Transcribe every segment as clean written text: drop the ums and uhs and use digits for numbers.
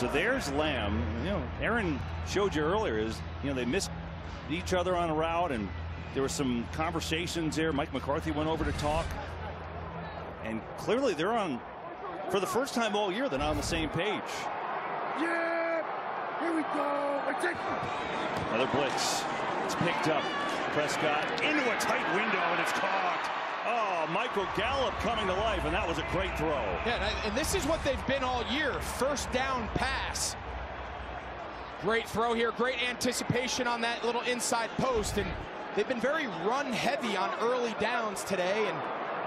So there's Lamb. Aaron showed you earlier they missed each other on a route, and there were some conversations there. Mike McCarthy went over to talk, and clearly they're on, for the first time all year, they're not on the same page. Yeah, here we go. Another blitz. It's picked up. Prescott into a tight window, and it's caught. Oh, Michael Gallup coming to life, and that was a great throw. Yeah, and this is what they've been all year. First down pass. Great throw here. Great anticipation on that little inside post, and they've been very run heavy on early downs today, and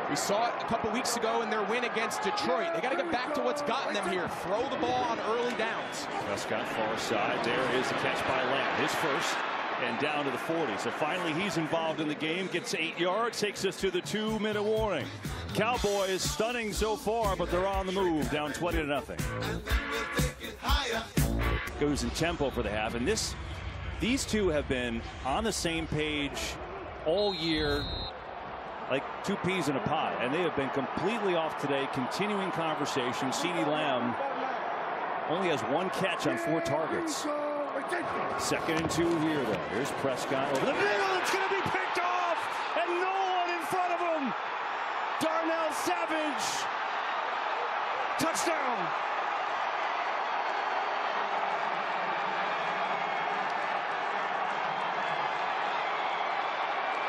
we saw it a couple weeks ago in their win against Detroit. They got to get back to what's gotten them here. Throw the ball on early downs. Prescott far side. There is the catch by Lamb. His first, and down to the 40. So finally he's involved in the game. Gets 8 yards. Takes us to the 2-minute warning. Cowboys stunning so far, but they're on the move. Down 20-0. Goes in tempo for the half. And these two have been on the same page all year, like two peas in a pod, and they have been completely off today. Continuing conversation. CeeDee Lamb only has 1 catch on 4 targets. 2nd and 2 here, though. Here's Prescott over the middle. It's going to be picked off, and no one in front of him. Darnell Savage. Touchdown.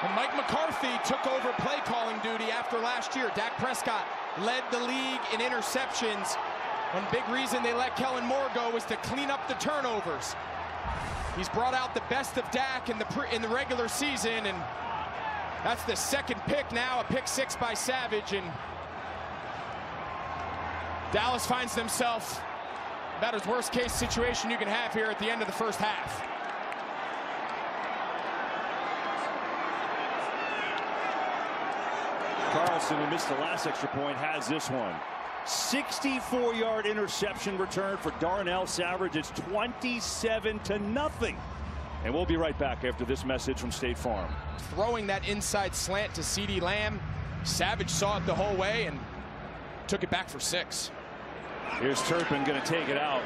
And Mike McCarthy took over play calling duty after last year. Dak Prescott led the league in interceptions. One big reason they let Kellen Moore go was to clean up the turnovers. He's brought out the best of Dak in the regular season, and that's the 2nd pick now, a pick 6 by Savage, and Dallas finds themselves about as worst case situation you can have here at the end of the first half. Carlson, who missed the last extra point, has this one. 64-yard interception return for Darnell Savage. It's 27-0. And we'll be right back after this message from State Farm. Throwing that inside slant to CeeDee Lamb. Savage saw it the whole way and took it back for 6. Here's Turpin going to take it out.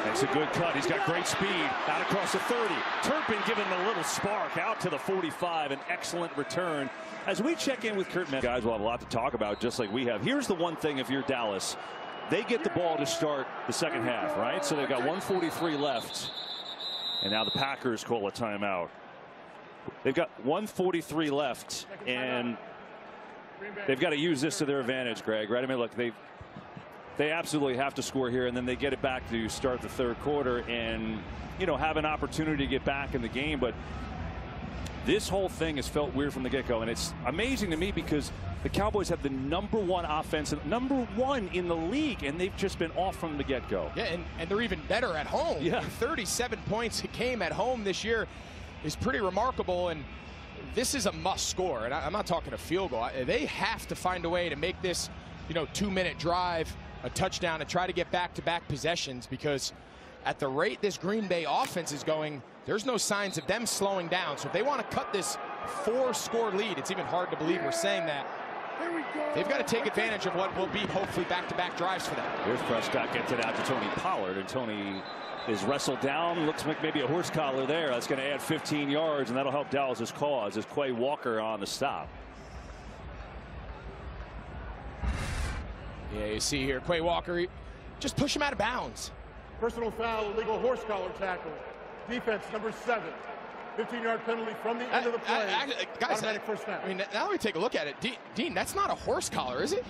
That's a good cut. He's got great speed. Out across the 30. Turpin giving a little spark out to the 45. An excellent return. As we check in with Kurt Menz, guys, we'll have a lot to talk about, just like we have. Here's the one thing: if you're Dallas, they get the ball to start the second half, right? So they've got 1:43 left, and now the Packers call a timeout. They've got 1:43 left, and they've got to use this to their advantage, Greg. Right? I mean, look, they absolutely have to score here, and then they get it back to start the 3rd quarter, and have an opportunity to get back in the game, but this whole thing has felt weird from the get-go, and it's amazing to me because the Cowboys have the #1 offense, #1 in the league, and they've just been off from the get-go. Yeah, and they're even better at home. Yeah. 37 points a game at home this year is pretty remarkable, and this is a must score. And I'm not talking a field goal. They have to find a way to make this, 2-minute drive a touchdown and try to get back-to-back possessions, because at the rate this Green Bay offense is going, there's no signs of them slowing down. So if they want to cut this 4-score lead, it's even hard to believe we're saying that. They've got to take advantage of what will be hopefully back-to-back drives for them. Here's Prescott, gets it out to Tony Pollard, and Tony is wrestled down. Looks like maybe a horse collar there. That's going to add 15 yards, and that'll help Dallas's cause as Quay Walker on the stop. Yeah, you see here, Quay Walker, just push him out of bounds. Personal foul, illegal horse collar tackle. Defense number 7. 15-yard penalty from the end of the play. Guys, automatic first down. I mean, now we take a look at it. Dean, that's not a horse collar, is it?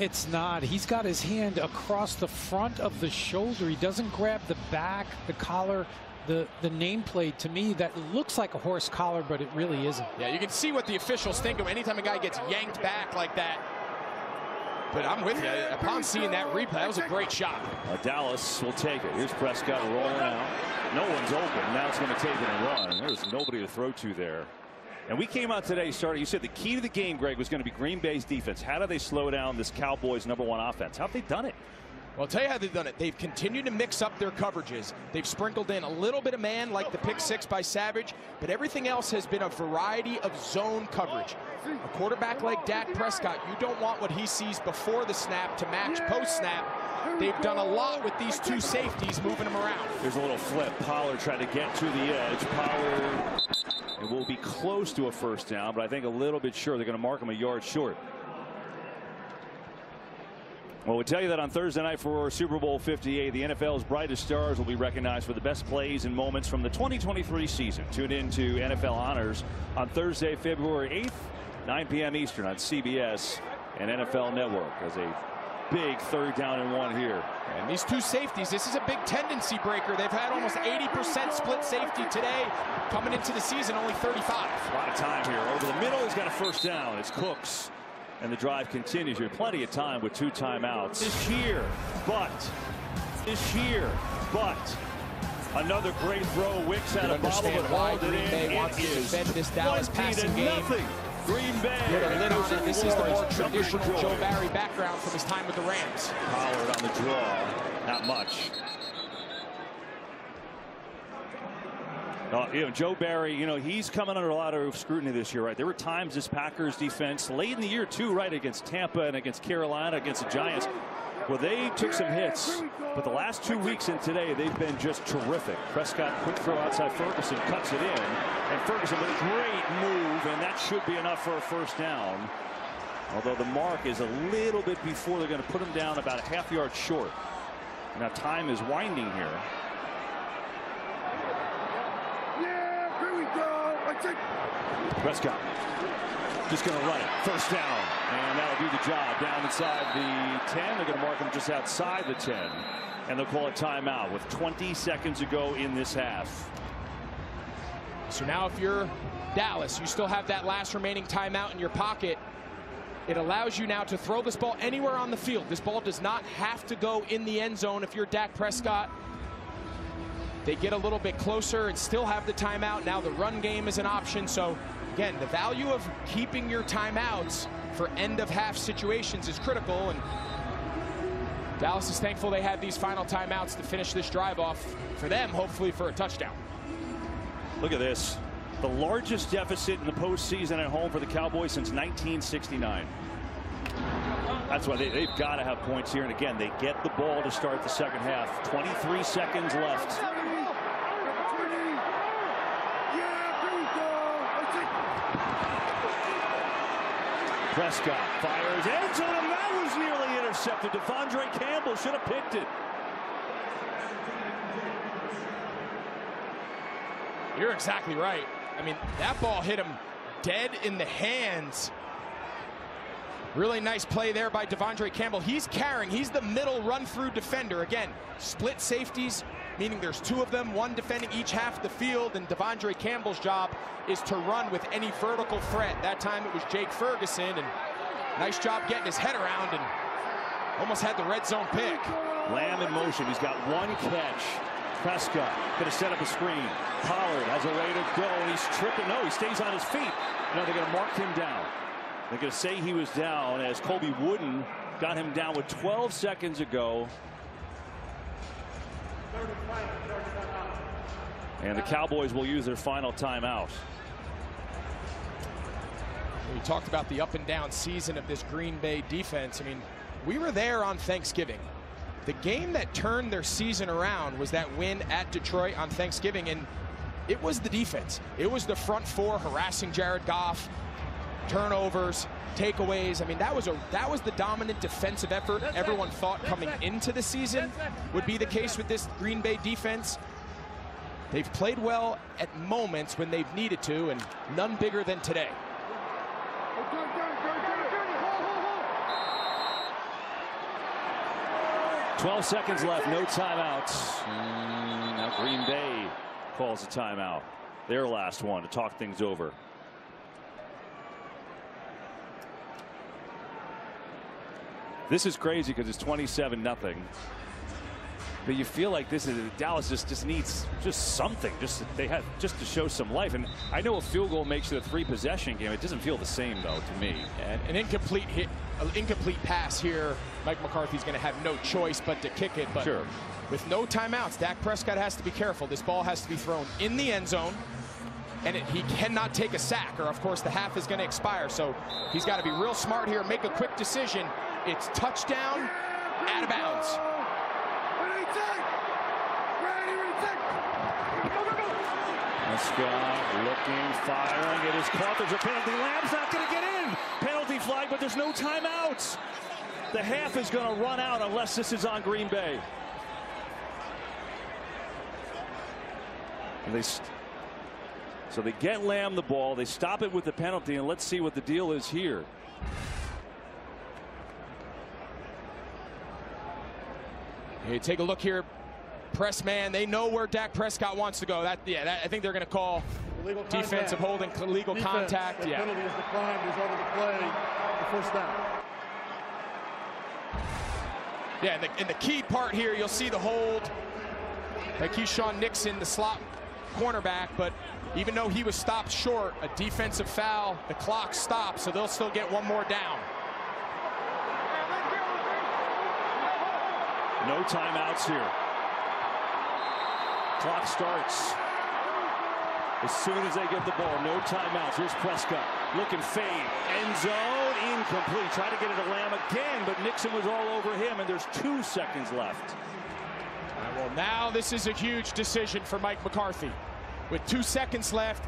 It's not. He's got his hand across the front of the shoulder. He doesn't grab the back, the collar, the nameplate. To me, that looks like a horse collar, but it really isn't. Yeah, you can see what the officials think of anytime a guy gets yanked back like that. But I'm with you. Upon seeing that replay, that was a great shot. Dallas will take it. Here's Prescott rolling out. No one's open. Now it's going to take it and run. There's nobody to throw to there. And we came out today starting. You said the key to the game, Greg, was going to be Green Bay's defense. How do they slow down this Cowboys #1 offense? How have they done it? Well, I'll tell you how they've done it. They've continued to mix up their coverages. They've sprinkled in a little bit of man, like the pick 6 by Savage, but everything else has been a variety of zone coverage. A quarterback like Dak Prescott, you don't want what he sees before the snap to match post-snap. they've done a lot with these two safeties, moving them around. There's a little flip. Pollard tried to get to the edge. Pollard, it will be close to a first down, but I think a little bit short. They're going to mark him a yard short. Well, we tell you that on Thursday night for Super Bowl 58, the NFL's brightest stars will be recognized for the best plays and moments from the 2023 season. Tune in to NFL Honors on Thursday, February 8th, 9 p.m. Eastern on CBS and NFL Network as a big 3rd down and 1 here. And these two safeties, this is a big tendency breaker. They've had almost 80% split safety today. Coming into the season, only 35. A lot of time here. Over the middle, he's got a first down. It's Cooks. And the drive continues here. Plenty of time with 2 timeouts. This year, but another great throw. Wicks had a bobble, but hauled it in. They want to defend this Dallas passing game. Green Bay. This is the more traditional Joe Barry background from his time with the Rams. Pollard on the draw. Not much. Joe Barry, he's coming under a lot of scrutiny this year, right? There were times this Packers defense late in the year too, right, against Tampa and against Carolina, against the Giants, where they took some hits. But the last 2 weeks and today, they've been just terrific. Prescott, quick throw outside Ferguson, cuts it in. And Ferguson with a great move, and that should be enough for a first down. Although the mark is a little bit before, they're going to put him down about a half yard short. Now time is winding here. Prescott just going to run it. First down. And that'll do the job. Down inside the 10. They're going to mark him just outside the 10. And they'll call a timeout with 20 seconds to go in this half. So now if you're Dallas, you still have that last remaining timeout in your pocket. It allows you now to throw this ball anywhere on the field. This ball does not have to go in the end zone if you're Dak Prescott. They get a little bit closer and still have the timeout. Now the run game is an option. So again, the value of keeping your timeouts for end of half situations is critical. And Dallas is thankful they had these final timeouts to finish this drive off for them, hopefully for a touchdown. Look at this. The largest deficit in the postseason at home for the Cowboys since 1969. That's why they've got to have points here. And again, they get the ball to start the second half. 23 seconds left. Prescott fires end zone, and that was nearly intercepted. Devondre Campbell should have picked it. You're exactly right. I mean, that ball hit him dead in the hands. Really nice play there by Devondre Campbell. He's carrying. He's the middle run-through defender. Again, split safeties, meaning there's 2 of them, one defending each half of the field, and Devondre Campbell's job is to run with any vertical threat. That time it was Jake Ferguson, and nice job getting his head around and almost had the red zone pick. Lamb in motion. He's got 1 catch. Prescott going to set up a screen. Pollard has a way to go, and he's tripping. No, he stays on his feet. No, they're going to mark him down. They're going to say he was down as Colby Wooden got him down with 12 seconds to go. And the Cowboys will use their final timeout. We talked about the up and down season of this Green Bay defense. I mean, we were there on Thanksgiving. The game that turned their season around was that win at Detroit on Thanksgiving, and it was the defense. It was the front 4 harassing Jared Goff, turnovers, takeaways. I mean, that was the dominant defensive effort everyone thought coming into the season would be the case with this Green Bay defense. They've played well at moments when they've needed to, and none bigger than today. "12 seconds left, no timeouts." Now Green Bay calls a timeout. Their last one to talk things over. This is crazy because it's 27-0. But you feel like this is Dallas just needs something, just to show some life. And I know a field goal makes it a 3-possession game. It doesn't feel the same though to me. And an incomplete pass here. Mike McCarthy's going to have no choice but to kick it. But sure, with no timeouts, Dak Prescott has to be careful. This ball has to be thrown in the end zone, and he cannot take a sack, or of course the half is going to expire. So he's got to be real smart here, make a quick decision. It's touchdown, out of bounds. Prescott looking, firing. It is caught. There's a penalty. Lamb's not going to get in. Penalty flag, but there's no timeouts. The half is going to run out unless this is on Green Bay. And so they get Lamb the ball. They stop it with the penalty, and let's see what the deal is here. Hey, take a look here. Press man, they know where Dak Prescott wants to go. I think they're going to call defensive holding, legal contact. The penalty is declined, is over the play, the first down. Yeah, and the key part here, you'll see the hold by Keyshawn Nixon, the slot cornerback, but even though he was stopped short, a defensive foul, the clock stops, so they'll still get one more down. No timeouts here. Clock starts as soon as they get the ball. No timeouts. Here's Prescott looking, fade, end zone, incomplete. Try to get it to Lamb again, but Nixon was all over him, and there's 2 seconds left. Well, now this is a huge decision for Mike McCarthy. With 2 seconds left,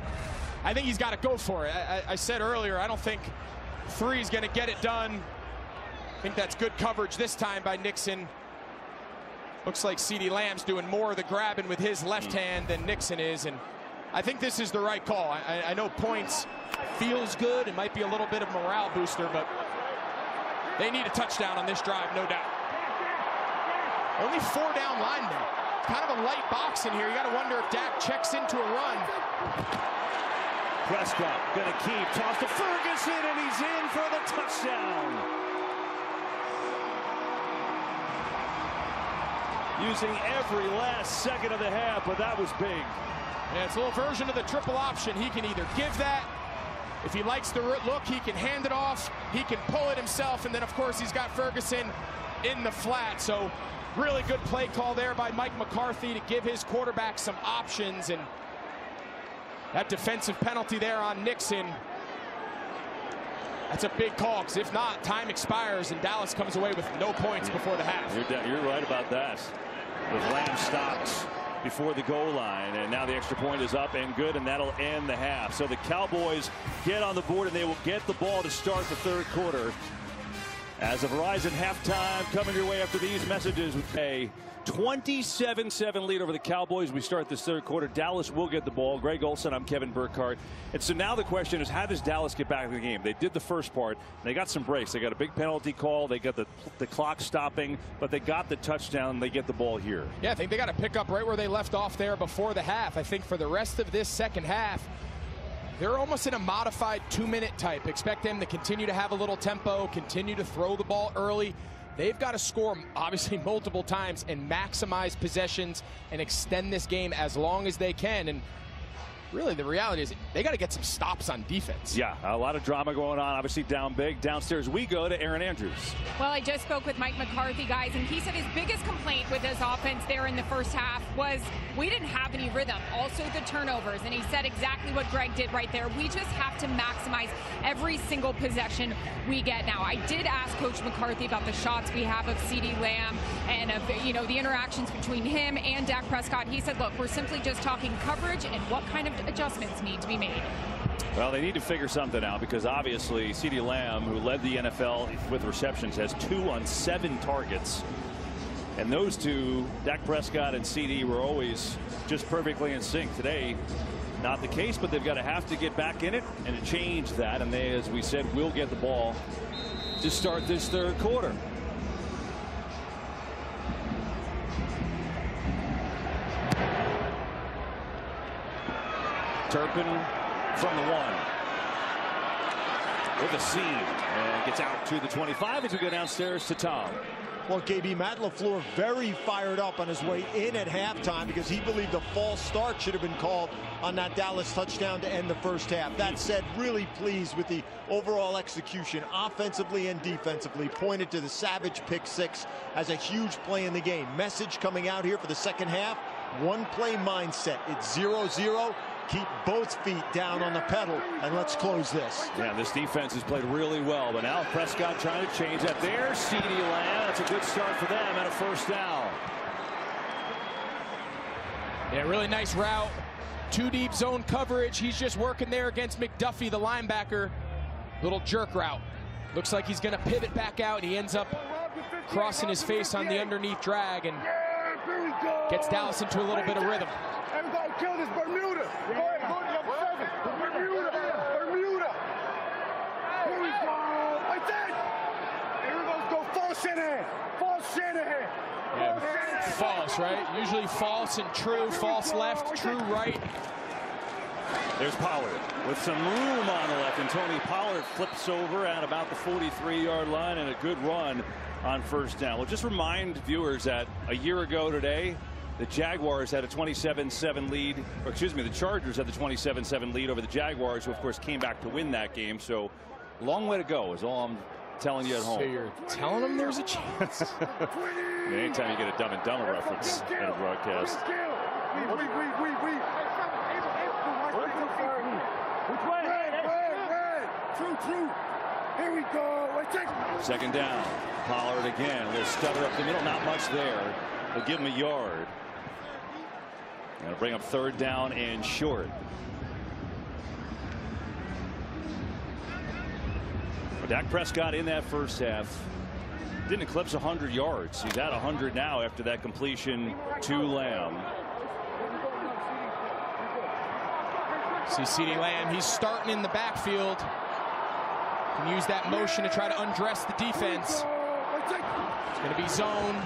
I think he's got to go for it. I said earlier, I don't think 3 is going to get it done. I think that's good coverage this time by Nixon. Looks like CeeDee Lamb's doing more of the grabbing with his left hand than Nixon is, and I think this is the right call. I know points feels good. It might be a little bit of morale booster, but they need a touchdown on this drive, no doubt. Only 4 down linemen. Kind of a light box in here. You got to wonder if Dak checks into a run. Prescott gonna keep, toss to Ferguson, and he's in for the touchdown. Using every last second of the half, but that was big. Yeah, it's a little version of the triple option. He can either give that, if he likes the look, he can hand it off, he can pull it himself, and then of course he's got Ferguson in the flat. So really good play call there by Mike McCarthy to give his quarterback some options, and that defensive penalty there on Nixon, that's a big call, because if not, time expires and Dallas comes away with no points before the half. You're right about that. The Lamb stopped before the goal line, and now the extra point is up and good, and that'll end the half. So the Cowboys get on the board, and they will get the ball to start the 3rd quarter. As of Verizon halftime, coming your way after these messages with a 27-7 lead over the Cowboys. We start this 3rd quarter. Dallas will get the ball. Greg Olson, I'm Kevin Burkhardt. And so now the question is, how does Dallas get back in the game? They did the first part. They got some breaks. They got a big penalty call. They got the clock stopping, but they got the touchdown. They get the ball here. Yeah, I think they got to pick up right where they left off there before the half. I think for the rest of this second half, they're almost in a modified 2-minute type. Expect them to continue to have a little tempo, continue to throw the ball early. They've got to score, obviously, multiple times and maximize possessions and extend this game as long as they can. And really, the reality is they got to get some stops on defense. Yeah, a lot of drama going on, obviously down big. Downstairs we go to Aaron Andrews. Well, I just spoke with Mike McCarthy, guys, and he said his biggest complaint with his offense there in the first half was we didn't have any rhythm. Also the turnovers, and he said exactly what Greg did right there. We just have to maximize every single possession we get. Now, I did ask Coach McCarthy about the shots we have of CeeDee Lamb and of, the interactions between him and Dak Prescott. He said, look, we're simply just talking coverage and what kind of adjustments need to be made. Well, they need to figure something out, because obviously CeeDee Lamb, who led the NFL with receptions, has 2 on 7 targets. And those two, Dak Prescott and CeeDee, were always just perfectly in sync. Today, not the case, but they've got to have to get back in it and to change that. And they, as we said, will get the ball to start this 3rd quarter. Turpin from the 1 with a seam and gets out to the 25 as we go downstairs to Tom. Well, KB, Matt LaFleur very fired up on his way in at halftime because he believed a false start should have been called on that Dallas touchdown to end the first half. That said, really pleased with the overall execution offensively and defensively. Pointed to the Savage pick 6 as a huge play in the game. Message coming out here for the second half: one play mindset. It's 0-0. Keep both feet down on the pedal, and let's close this. Yeah, this defense has played really well, but now Prescott trying to change that. There's CeeDee Lamb. That's a good start for them at a first down. Yeah, really nice route. 2 deep zone coverage. He's just working there against McDuffie, the linebacker. Little jerk route. Looks like he's going to pivot back out, and he ends up crossing his face on the underneath drag and gets Dallas into a little bit of rhythm. Everybody kill this Bermuda. Go ahead, go to number 7. Bermuda. Here we go. Like that. Here we go false Shanahan. False Shanahan. Yeah, false, right? Usually false and true. False left, true right. There's Pollard with some room on the left, and Tony Pollard flips over at about the 43-yard line, and a good run on first down. We'll just remind viewers that a year ago today, the Jaguars had a 27-7 lead, or excuse me, the Chargers had the 27-7 lead over the Jaguars, who of course came back to win that game. So long way to go is all I'm telling you at home. So you're telling them there's a chance. Anytime you get a Dumb and Dumber reference in a broadcast. True. Here we go. Second down. Pollard again. A little stutter up the middle. Not much there. They'll give him a yard. Going to bring up third down and short. Dak Prescott in that first half didn't eclipse 100 yards. He's at 100 now after that completion to Lamb. See CeeDee Lamb, he's starting in the backfield. Can use that motion to try to undress the defense. It's going to be zone.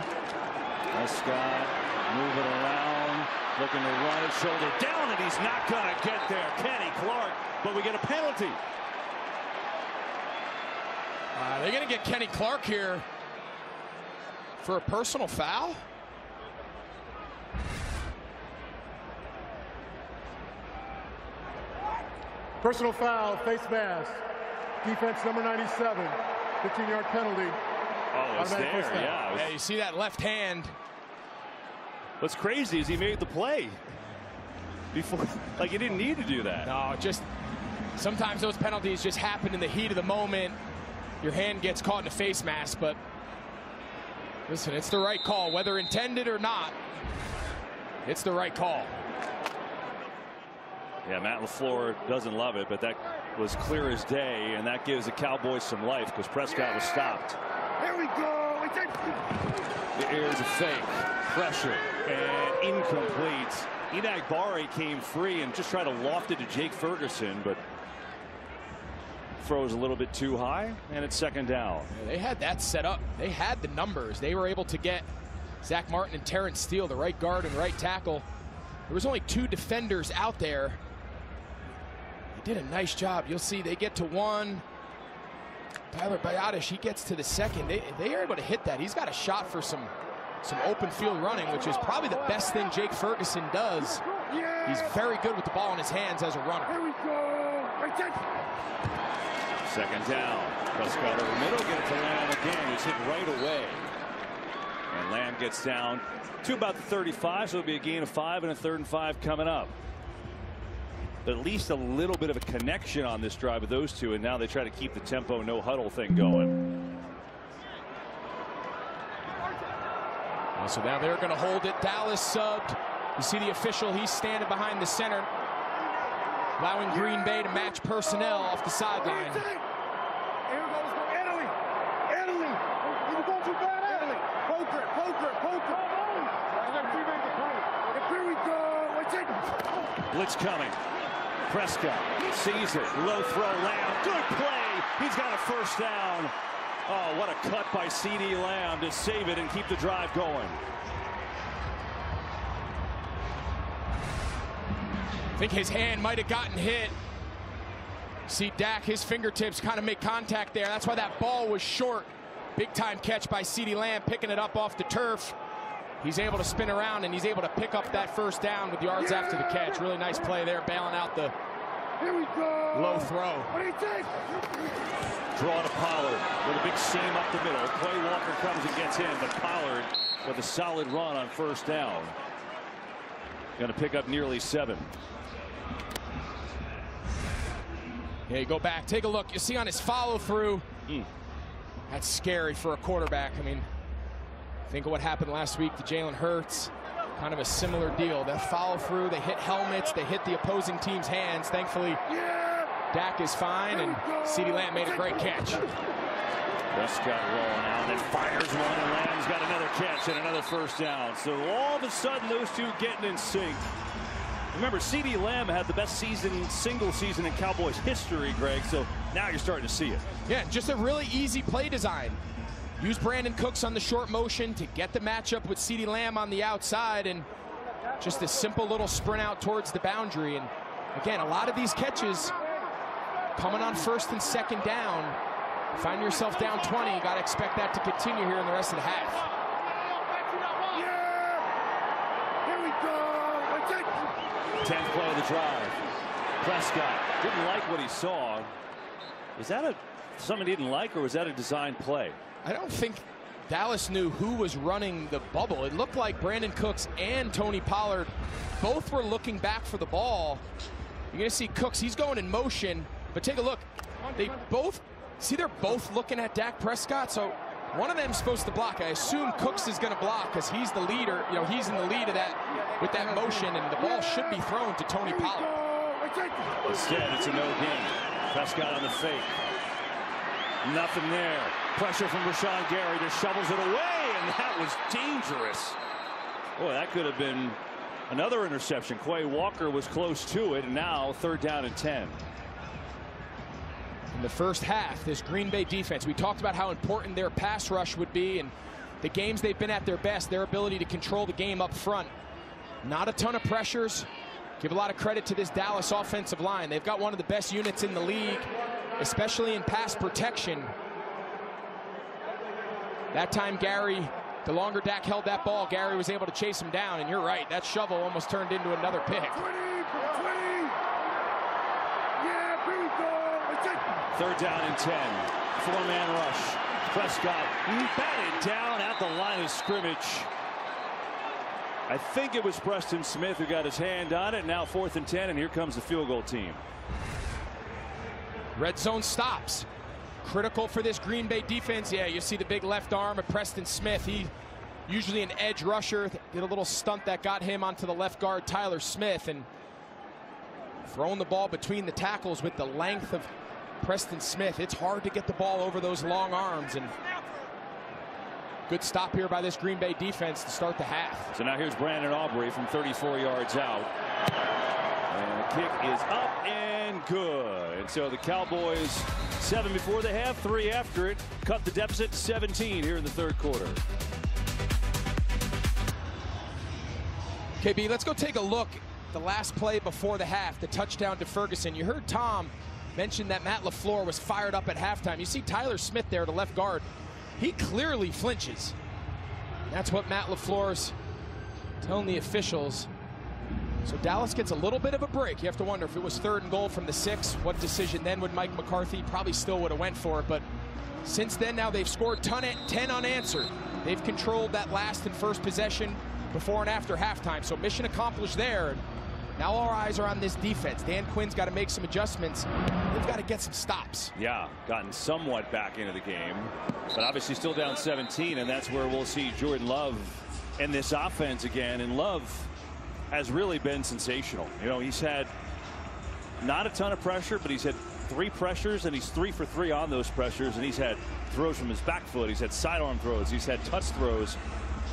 Prescott moving around, looking to run it, shoulder down, and he's not going to get there. Kenny Clark, but we get a penalty. They're going to get Kenny Clark here for a personal foul. Personal foul, face mask. Defense number 97. 15-yard penalty. Oh, it's there, yeah. Yeah, you see that left hand. What's crazy is he made the play before, like he didn't need to do that. No, just sometimes those penalties just happen in the heat of the moment. Your hand gets caught in a face mask, but listen, it's the right call, whether intended or not. It's the right call. Yeah, Matt LaFleur doesn't love it, but that was clear as day, and that gives the Cowboys some life because Prescott was stopped. Here we go. The air's a fake. Pressure and incomplete. Enagbare came free and just tried to loft it to Jake Ferguson, but throws a little bit too high, and it's second down. Yeah, they had that set up. They had the numbers. They were able to get Zach Martin and Terrence Steele, the right guard and right tackle. There was only 2 defenders out there. They did a nice job. You'll see they get to one. Tyler Biotish, he gets to the second. They are able to hit that. He's got a shot for some open field running, which is probably the best thing Jake Ferguson does. He's very good with the ball in his hands as a runner. Here we go. Second down. Prescott over the middle, get it to Lamb again. He's hit right away. And Lamb gets down to about the 35, so it'll be a gain of 5 and a 3rd and 5 coming up. But at least a little bit of a connection on this drive with those two, and now they try to keep the tempo, no huddle thing going. So now they're going to hold it. Dallas subbed. You see the official, he's standing behind the center, allowing Green Bay to match personnel off the sideline. Here goes Italy. You go too bad, Italy. Poker. Here we go. Blitz coming. Prescott sees it. Low throw. Lamb. Good play. He's got a first down. Oh, what a cut by CeeDee Lamb to save it and keep the drive going. I think his hand might have gotten hit. See Dak, his fingertips kind of make contact there. That's why that ball was short. Big time catch by CeeDee Lamb, picking it up off the turf. He's able to spin around and he's able to pick up that first down with yards after the catch. Really nice play there, bailing out the low throw. What do you think? Draw to Pollard with a big seam up the middle. Quay Walker comes and gets in, but Pollard with a solid run on first down. Going to pick up nearly 7. Yeah, you go back, take a look. You see on his follow through. That's scary for a quarterback. I mean, think of what happened last week to Jalen Hurts. kind of a similar deal. They follow through, they hit helmets, they hit the opposing team's hands. Thankfully, Dak is fine, and CeeDee Lamb made a great catch. Prescott rolling out, then fires one, and Lamb's got another catch and another first down. So all of a sudden, those two getting in sync. Remember, CeeDee Lamb had the best single season in Cowboys history, Greg, so now you're starting to see it. Yeah, just a really easy play design. Use Brandon Cooks on the short motion to get the matchup with CeeDee Lamb on the outside, and just a simple little sprint out towards the boundary. And again, a lot of these catches coming on first and second down. Find yourself down 20, you got to expect that to continue here in the rest of the half. Here we go. 10th play of the drive. Prescott didn't like what he saw. Was that something he didn't like, or was that a design play? I don't think Dallas knew who was running the bubble. It looked like Brandon Cooks and Tony Pollard both were looking back for the ball. You're going to see Cooks, he's going in motion, but take a look. They both, see, they're both looking at Dak Prescott, so one of them's supposed to block. I assume Cooks is going to block because he's the leader. You know, he's in the lead of that with that motion, and the ball should be thrown to Tony Pollard. Instead, it's a no gain. Prescott on the fake. Nothing there. Pressure from Rashawn Gary, just shovels it away, and that was dangerous. Boy, that could have been another interception. Quay Walker was close to it, and now 3rd down and 10. In the first half, this Green Bay defense, we talked about how important their pass rush would be, and the games they've been at their best, their ability to control the game up front. Not a ton of pressures. Give a lot of credit to this Dallas offensive line. They've got one of the best units in the league, especially in pass protection. That time, Gary, the longer Dak held that ball, Gary was able to chase him down, and you're right, that shovel almost turned into another pick. 3rd down and 10. 4-man rush. Prescott batted down at the line of scrimmage. I think it was Preston Smith who got his hand on it. Now 4th and 10, and here comes the field goal team. Red zone stops. Critical for this Green Bay defense. Yeah, you see the big left arm of Preston Smith. He usually an edge rusher. Did a little stunt that got him onto the left guard, Tyler Smith, and throwing the ball between the tackles with the length of Preston Smith. It's hard to get the ball over those long arms, and good stop here by this Green Bay defense to start the half. So now here's Brandon Aubrey from 34 yards out. And the kick is up and good. And so the Cowboys, 7 before the half, 3 after it, cut the deficit to 17 here in the 3rd quarter. KB, let's go take a look at the last play before the half, the touchdown to Ferguson. You heard Tom mention that Matt LaFleur was fired up at halftime. You see Tyler Smith there, the left guard. He clearly flinches. That's what Matt LaFleur's telling the officials. So Dallas gets a little bit of a break. You have to wonder if it was 3rd and goal from the 6, what decision then would Mike McCarthy? Probably still would have went for it, but since then now they've scored 10 unanswered. They've controlled that last and first possession before and after halftime. So mission accomplished there. Now our eyes are on this defense. Dan Quinn's got to make some adjustments. They've got to get some stops. Yeah, gotten somewhat back into the game, but obviously still down 17, and that's where we'll see Jordan Love in this offense again. And Love has really been sensational. You know, he's had not a ton of pressure, but he's had 3 pressures, and he's 3 for 3 on those pressures, and he's had throws from his back foot. He's had sidearm throws. He's had touch throws.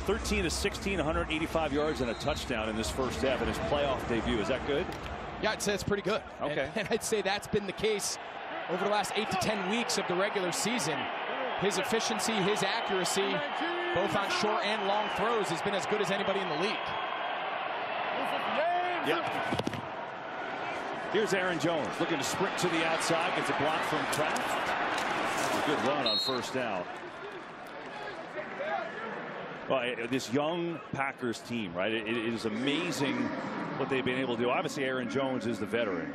13 to 16, 185 yards and a touchdown in this first half in his playoff debut. Is that good? Yeah, I'd say it's pretty good. Okay. And I'd say that's been the case over the last 8 to 10 weeks of the regular season. His efficiency, his accuracy, both on short and long throws, has been as good as anybody in the league. Yep. Here's Aaron Jones looking to sprint to the outside, gets a block from Kraft. A good run on 1st down. Well, this young Packers team, right? It is amazing what they've been able to do. Obviously, Aaron Jones is the veteran,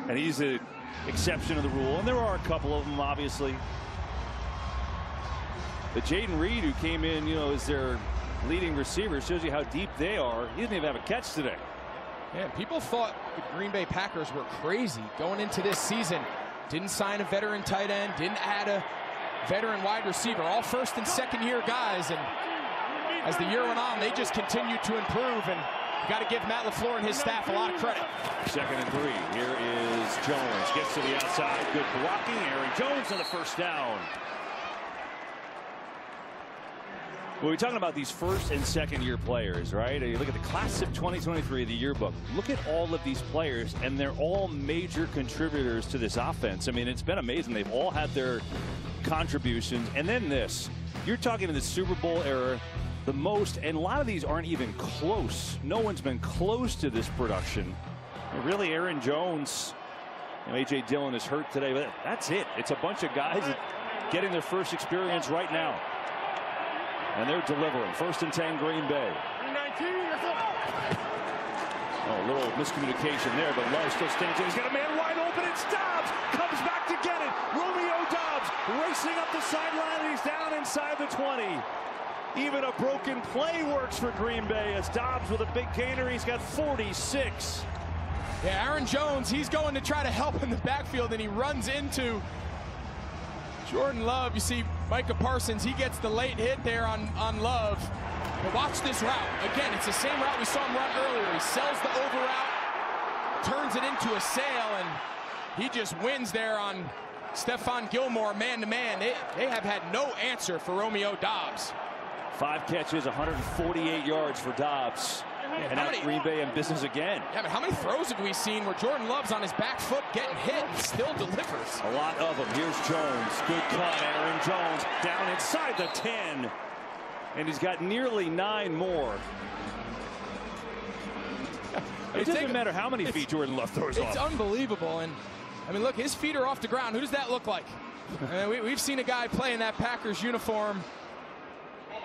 and he's the exception of the rule. And there are a couple of them, obviously. But Jaden Reed, who came in, you know, as their leading receiver, shows you how deep they are. He didn't even have a catch today. Yeah, people thought the Green Bay Packers were crazy going into this season. Didn't sign a veteran tight end, didn't add a veteran wide receiver. All 1st and 2nd year guys, and as the year went on, they just continued to improve, and you got to give Matt LaFleur and his staff a lot of credit. 2nd and 3. Here is Jones. Gets to the outside. Good blocking. Aaron Jones on the first down. Well, we're talking about these first and second year players, right? You look at the class of 2023, the yearbook. Look at all of these players, and they're all major contributors to this offense. I mean, it's been amazing. They've all had their contributions. And then this. You're talking in the Super Bowl era, the most, and a lot of these aren't even close. No one's been close to this production. Really, Aaron Jones, A.J. Dillon is hurt today, but that's it. It's a bunch of guys getting their first experience right now. And they're delivering. 1st and 10, Green Bay. Oh, a little miscommunication there, but Love still stands in. He's got a man wide open. It's Dobbs. Comes back to get it. Romeo Dobbs racing up the sideline, and he's down inside the 20. Even a broken play works for Green Bay as Dobbs with a big gainer. He's got 46. Yeah, Aaron Jones, he's going to try to help in the backfield, and he runs into Jordan Love. You see Micah Parsons, he gets the late hit there on Love. But watch this route. Again, it's the same route we saw him run earlier. He sells the over route, turns it into a sail, and he just wins there on Stephon Gilmore man-to-man. They have had no answer for Romeo Dobbs. 5 catches, 148 yards for Dobbs. And now Green Bay in business again. Yeah, but how many throws have we seen where Jordan Love's on his back foot getting hit and still delivers? A lot of them. Here's Jones. Good cut. Aaron Jones down inside the 10. And he's got nearly 9 more. It doesn't matter how many feet Jordan Love throws off. It's unbelievable. And, I mean, look, his feet are off the ground. Who does that look like? I mean, we've seen a guy play in that Packers uniform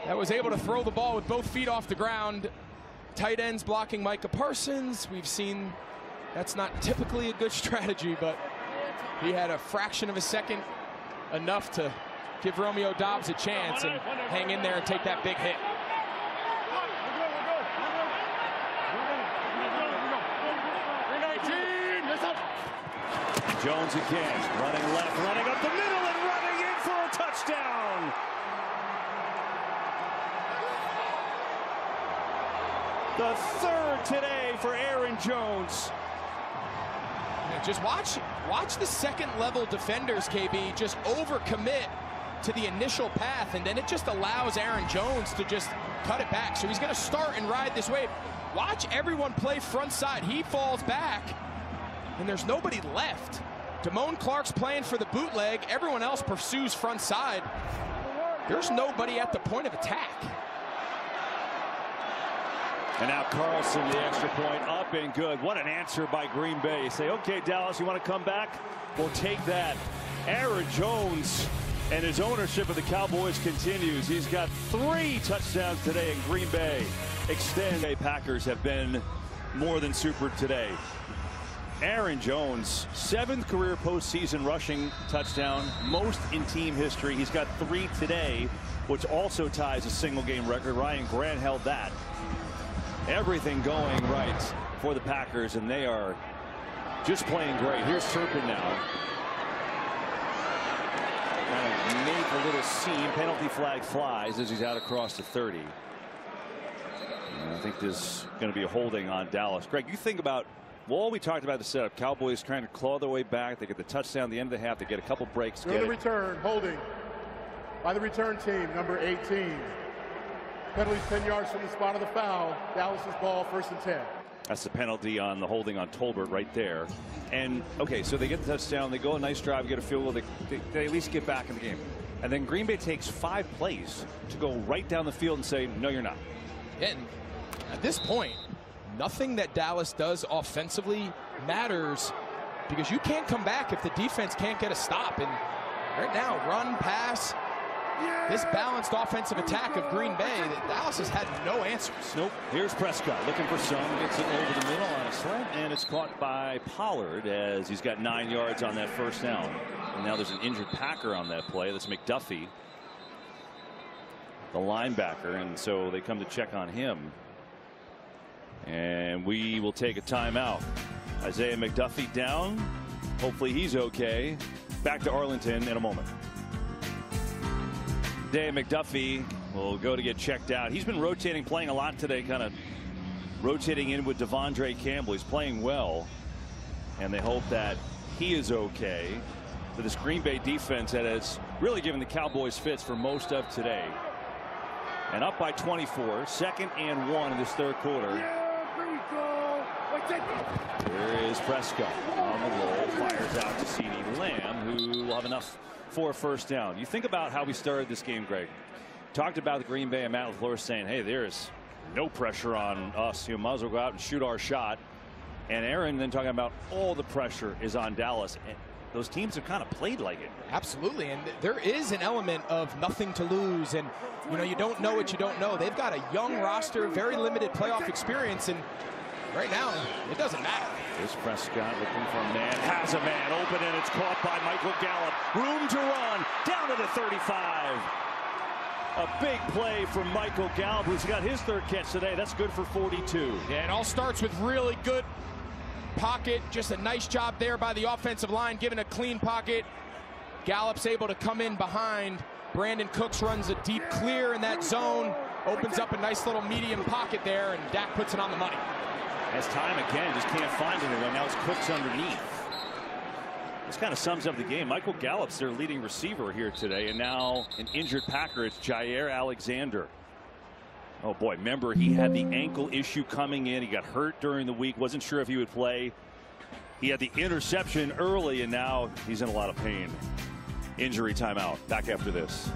that was able to throw the ball with both feet off the ground. Tight ends blocking Micah Parsons. We've seen that's not typically a good strategy, but he had a fraction of a second enough to give Romeo Dobbs a chance and hang in there and take that big hit. Jones again, running left, running up the middle, and running in for a touchdown. The 3rd today for Aaron Jones. And just watch the second-level defenders, KB, just overcommit to the initial path, and then it just allows Aaron Jones to just cut it back. So he's going to start and ride this wave. Watch everyone play front side. He falls back, and there's nobody left. Damone Clark's playing for the bootleg. Everyone else pursues front side. There's nobody at the point of attack. And now Carlson, the extra point, up and good. What an answer by Green Bay. You say, okay, Dallas, you want to come back? We'll take that. Aaron Jones and his ownership of the Cowboys continues. He's got 3 touchdowns today, and Green Bay extend. The Packers have been more than super today. Aaron Jones, 7th career postseason rushing touchdown, most in team history. He's got 3 today, which also ties a single-game record. Ryan Grant held that. Everything going right for the Packers, and they are just playing great. Here's Turpin now. Trying to make a little seam. Penalty flag flies as he's out across the 30. And I think there's going to be a holding on Dallas. Greg, you think about, well, we talked about the setup. Cowboys trying to claw their way back. They get the touchdown at the end of the half. They get a couple breaks. Go to the return. Holding by the return team, number 18. Penalty 10 yards from the spot of the foul. Dallas's ball, 1st and 10. That's the penalty on the holding on Tolbert right there. And okay, so they get the touchdown, they go a nice drive, get a field goal, they at least get back in the game. And then Green Bay takes 5 plays to go right down the field and say, no, you're not. And at this point, nothing that Dallas does offensively matters, because you can't come back if the defense can't get a stop. And right now, run, pass, this balanced offensive attack of Green Bay, Dallas has had no answers. Nope. Here's Prescott looking for some, gets it over the middle on a slant, and it's caught by Pollard as he's got 9 yards on that first down. And now there's an injured Packer on that play. That's McDuffie, the linebacker, and so they come to check on him. And we will take a timeout. Isaiah McDuffie down. Hopefully he's okay. Back to Arlington in a moment. Isaiah McDuffie will go to get checked out. He's been rotating, playing a lot today, kind of rotating in with Devondre Campbell. He's playing well, and they hope that he is okay. For this Green Bay defense that has really given the Cowboys fits for most of today. And up by 24, 2nd and 1 in this 3rd quarter. Here is Prescott on the roll, fires out to CeeDee Lamb, who will have enough for a 1st down. You think about how we started this game, Greg. Talked about the Green Bay and Matt LaFleur saying, hey, there's no pressure on us. You might as well go out and shoot our shot. And Aaron then talking about all the pressure is on Dallas. And those teams have kind of played like it. Absolutely, and there is an element of nothing to lose, and you don't know what you don't know. They've got a young roster, very limited playoff experience, and right now it doesn't matter. Here's Prescott looking for a man, has a man open, and it's caught by Michael Gallup. Room to run down to the 35. A big play from Michael Gallup, who's got his 3rd catch today. That's good for 42. Yeah, it all starts with really good pocket. Just a nice job there by the offensive line, giving a clean pocket. Gallup's able to come in behind. Brandon Cooks runs a deep clear in that zone, opens up a nice little medium pocket there, and Dak puts it on the money. As time again, just can't find anyone. Now it's Cooks underneath. This kind of sums up the game. Michael Gallup's their leading receiver here today, and now an injured Packer. It's Jair Alexander. Oh boy, remember he had the ankle issue coming in. He got hurt during the week, wasn't sure if he would play. He had the interception early, and now he's in a lot of pain. Injury timeout. Back after this.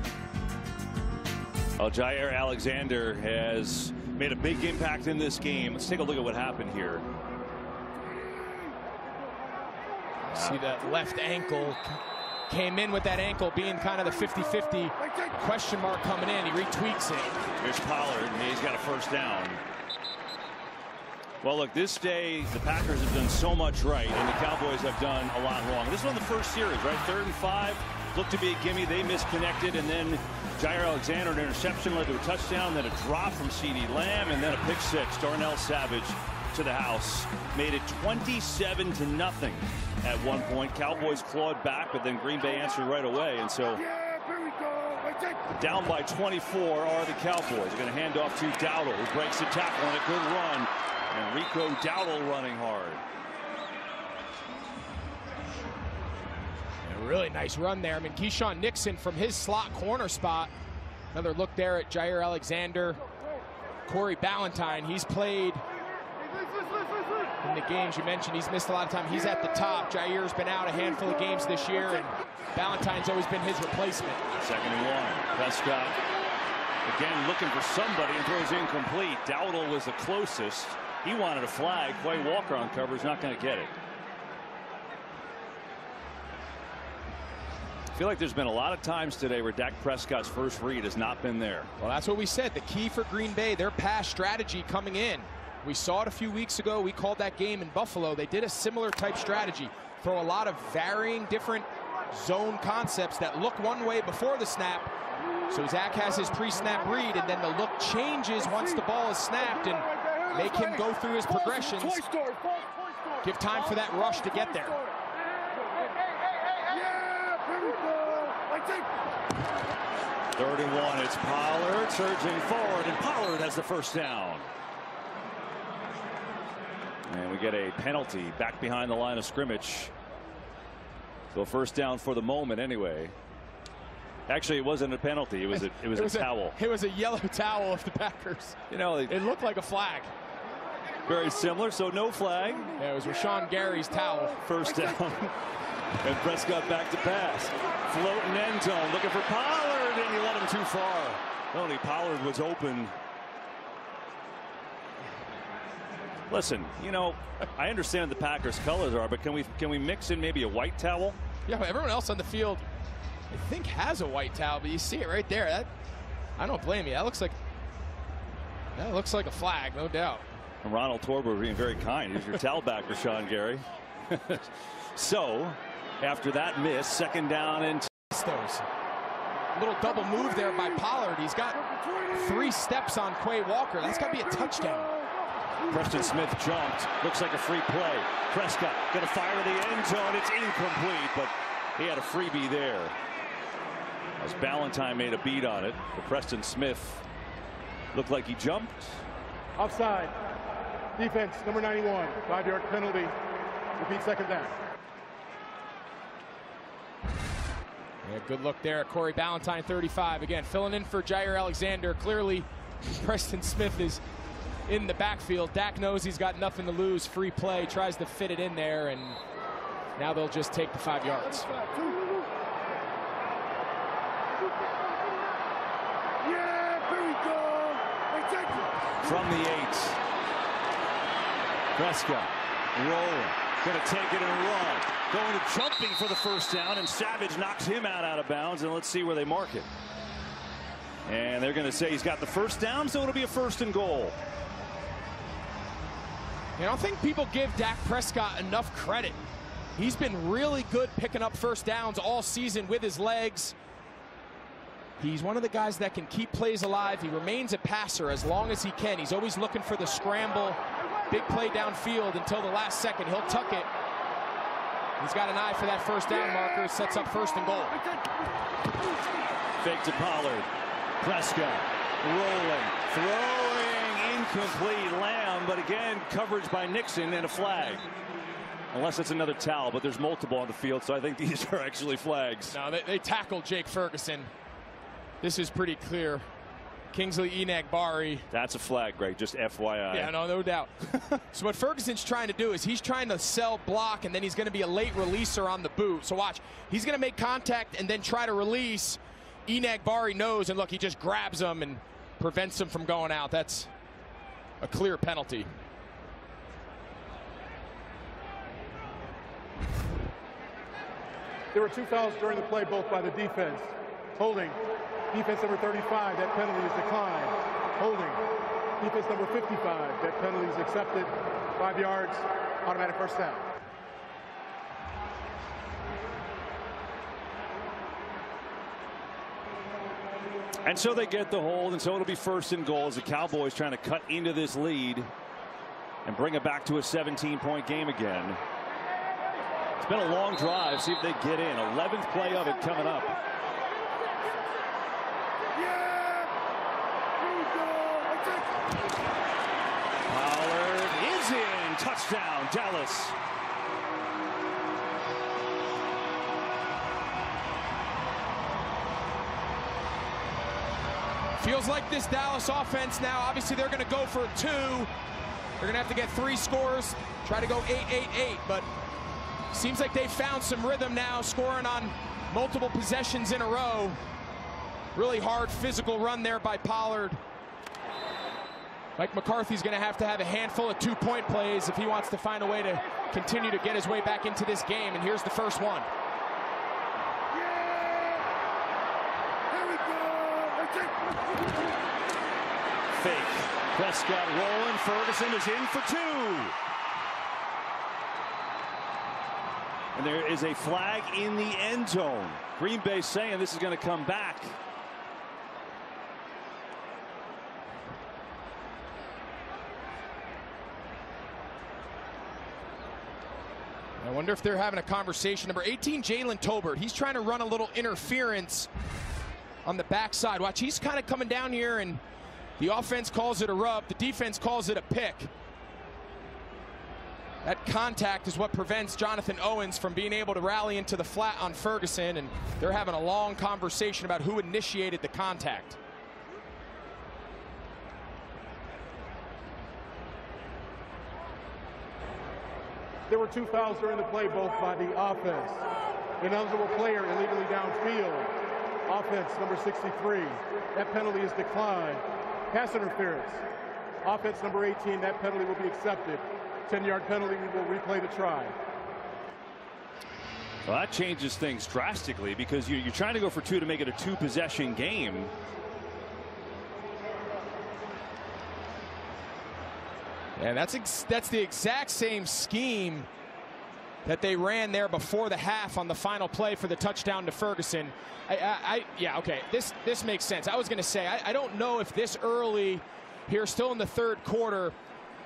Well, Jair Alexander has made a big impact in this game. Let's take a look at what happened here. See that left ankle. Came in with that ankle being kind of the 50-50 question mark coming in. He retweaks it. Here's Pollard, and he's got a 1st down. Well, look, this day the Packers have done so much right, and the Cowboys have done a lot wrong. This is on the 1st series, right? 3rd and 5. Looked to be a gimme. They misconnected, and then Jair Alexander, an interception, led to a touchdown, then a drop from CeeDee Lamb, and then a pick 6. Darnell Savage to the house. Made it 27-0 at one point. Cowboys clawed back, but then Green Bay answered right away, and so down by 24 are the Cowboys. They're going to hand off to Dowdle, who breaks the tackle on a good run, and Rico Dowdle running hard. A really nice run there. I mean, Keyshawn Nixon from his slot corner spot. Another look there at Jair Alexander. Corey Ballantyne, he's played in the games you mentioned. He's missed a lot of time. He's at the top. Jair's been out a handful of games this year, and Ballantyne's always been his replacement. 2nd and 1. Prescott again looking for somebody and throws incomplete. Dowdle was the closest. He wanted a flag. Quay Walker on cover is not going to get it. I feel like there's been a lot of times today where Dak Prescott's first read has not been there. Well, that's what we said. The key for Green Bay, their pass strategy coming in. We saw it a few weeks ago. We called that game in Buffalo. They did a similar type strategy. Throw a lot of varying different zone concepts that look one way before the snap. So Zach has his pre-snap read, and then the look changes once the ball is snapped, and make him go through his progressions. Give time for that rush to get there. 3rd and 1. It's Pollard surging forward, and Pollard has the 1st down. And we get a penalty back behind the line of scrimmage. So 1st down for the moment anyway. Actually, it wasn't a penalty. It was a towel. It was a yellow towel of the Packers. You know, it looked like a flag. Very similar, so no flag. Yeah, it was Rashawn Gary's towel. 1st down. And Prescott back to pass. Floating end zone, looking for Pollard, and he let him too far. Only Pollard was open. Listen, you know, I understand the Packers' colors are, but can we mix in maybe a white towel? Yeah, everyone else on the field, I think, has a white towel, but you see it right there. That, I don't blame you. That looks like a flag, no doubt. And Ronald Torber being very kind. Here's your towel back, Rashawn Gary. So, after that miss, 2nd down and those. Little double move there by Pollard. He's got 3 steps on Quay Walker. That's got to be a touchdown. Preston Smith jumped. Looks like a free play. Prescott going to fire the end zone. It's incomplete, but he had a freebie there. As Ballantyne made a beat on it, but Preston Smith looked like he jumped. Offside. Defense, number 91. 5-yard penalty. Repeat second down. Yeah, good look there at Corey Ballantyne, 35. Again, filling in for Jair Alexander. Clearly, Preston Smith is in the backfield. Dak knows he's got nothing to lose. Free play, tries to fit it in there, and now they'll just take the 5 yards. From the 8. Prescott rolling. Going to take it and run. Going to jumping for the first down, and Savage knocks him out of bounds, and let's see where they mark it. And they're going to say he's got the first down, so it'll be a 1st and goal. I don't think people give Dak Prescott enough credit. He's been really good picking up first downs all season with his legs. He's one of the guys that can keep plays alive. He remains a passer as long as he can. He's always looking for the scramble, big play downfield until the last second. He'll tuck it. He's got an eye for that first down marker. Sets up 1st and goal. Fake to Pollard. Prescott rolling, throwing, incomplete. Lamb, but again, coverage by Nixon and a flag. Unless it's another towel, but there's multiple on the field, so I think these are actually flags. No, they tackled Jake Ferguson. This is pretty clear. Kingsley Enagbari. That's a flag, Greg, just FYI. Yeah, no doubt. So what Ferguson's trying to do is he's trying to sell block, and then he's going to be a late releaser on the boot. So watch, he's going to make contact and then try to release. Enagbari knows, and look, he just grabs him and prevents him from going out. That's a clear penalty. There were 2 fouls during the play, both by the defense. Holding. Defense number 35, that penalty is declined. Holding. Defense number 55, that penalty is accepted. 5 yards, automatic first down. And so they get the hold, and so it'll be 1st and goal as the Cowboys trying to cut into this lead and bring it back to a 17-point game again. It's been a long drive. See if they get in. 11th play of it coming up. Pollard is in. Touchdown, Dallas. Feels like this Dallas offense now, obviously they're going to go for 2. They're going to have to get 3 scores, try to go 8-8-8, but seems like they found some rhythm now, scoring on multiple possessions in a row. Really hard physical run there by Pollard. Mike McCarthy's going to have a handful of 2-point plays if he wants to find a way to continue to get his way back into this game, and here's the first one. Fake. Prescott rolling. Ferguson is in for 2. And there is a flag in the end zone. Green Bay saying this is going to come back. I wonder if they're having a conversation. Number 18, Jalen Tolbert. He's trying to run a little interference on the backside. Watch, he's kind of coming down here, and the offense calls it a rub. The defense calls it a pick. That contact is what prevents Jonathan Owens from being able to rally into the flat on Ferguson, and they're having a long conversation about who initiated the contact. There were 2 fouls during the play, both by the offense. Ineligible player illegally downfield. Offense number 63. That penalty is declined. Pass interference. Offense number 18. That penalty will be accepted. 10-yard penalty. We will replay the try. Well, that changes things drastically because you're trying to go for 2 to make it a 2-possession game. And that's the exact same scheme that they ran there before the half on the final play for the touchdown to Ferguson. Yeah, okay, this makes sense. I was going to say, I don't know if this early here, still in the 3rd quarter,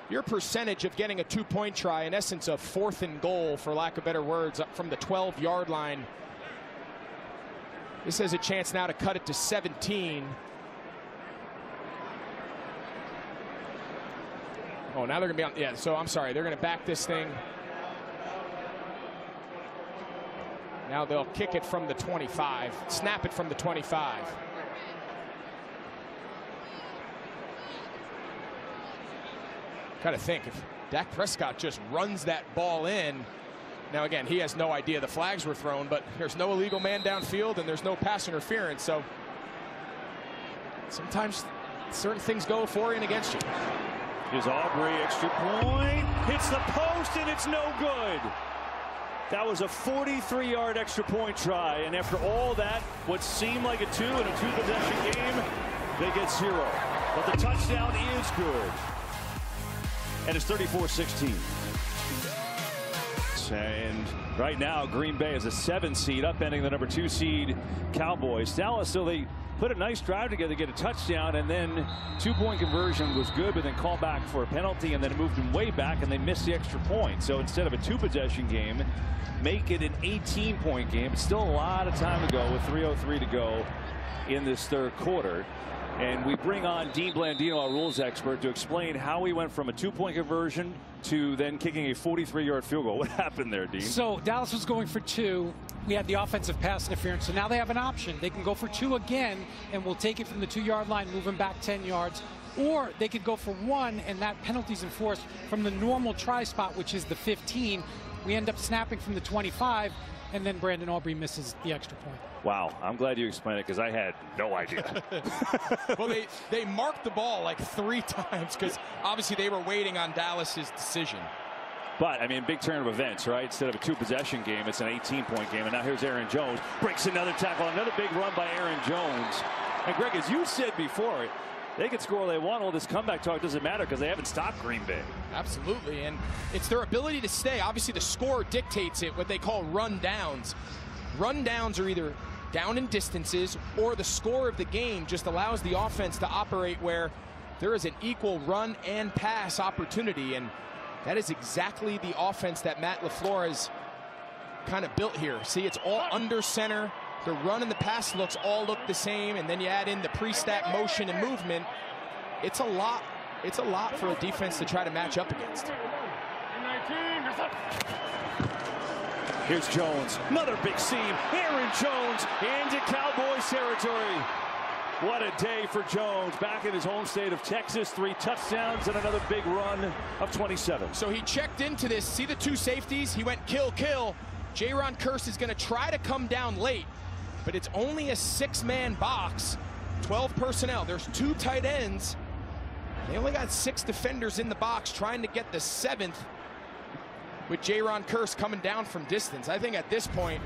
your percentage of getting a 2-point try, in essence a 4th and goal, for lack of better words, up from the 12-yard line, This has a chance now to cut it to 17. Oh, now they're going to be on. Yeah, so I'm sorry. They're going to back this thing. Now they'll kick it from the 25, snap it from the 25. Got to think if Dak Prescott just runs that ball in. Now, again, he has no idea the flags were thrown, but there's no illegal man downfield and there's no pass interference. So sometimes certain things go for and against you. Here's Aubrey, extra point, hits the post, and it's no good. That was a 43-yard extra point try, and after all that, what seemed like a two in a two-possession game, they get 0. But the touchdown is good. And it's 34-16. And right now, Green Bay is a 7 seed, upending the number 2 seed Cowboys. Dallas, so they put a nice drive together, get a touchdown, and then 2-point conversion was good, but then called back for a penalty, and then it moved them way back, and they missed the extra point. So instead of a 2-possession game, make it an 18-point game. It's still a lot of time to go with 3:03 to go in this third quarter. And we bring on Dean Blandino, our rules expert, to explain how we went from a 2-point conversion to then kicking a 43-yard field goal. What happened there, Dean? So Dallas was going for 2. We had the offensive pass interference. So now they have an option. They can go for 2 again, and we'll take it from the 2-yard line, move them back 10 yards. Or they could go for 1, and that penalty's enforced from the normal try spot, which is the 15. We end up snapping from the 25, and then Brandon Aubrey misses the extra point. Wow, I'm glad you explained it because I had no idea. Well, they marked the ball like 3 times because obviously they were waiting on Dallas's decision. But, I mean, big turn of events, right? Instead of a 2-possession game, it's an 18-point game. And now here's Aaron Jones. Breaks another tackle. Another big run by Aaron Jones. And, Greg, as you said before, they can score all they want. All this comeback talk doesn't matter because they haven't stopped Green Bay. Absolutely. And it's their ability to stay. Obviously, the score dictates it, what they call run downs. Run downs are either down in distances or the score of the game just allows the offense to operate where there is an equal run and pass opportunity. And that is exactly the offense that Matt LaFleur has kind of built here. See, it's all under center. The run and the pass looks all look the same, and then you add in the pre-snap motion and movement. It's a lot. It's a lot for a defense to try to match up against. Here's Jones. Another big seam. Aaron Jones into Cowboys territory. What a day for Jones. Back in his home state of Texas. 3 touchdowns and another big run of 27. So he checked into this. See the 2 safeties? He went kill, kill. J-Ron Kearse is going to try to come down late, but it's only a 6-man box. 12 personnel. There's 2 tight ends. They only got 6 defenders in the box trying to get the 7th with J-Ron Kearse coming down from distance. I think at this point,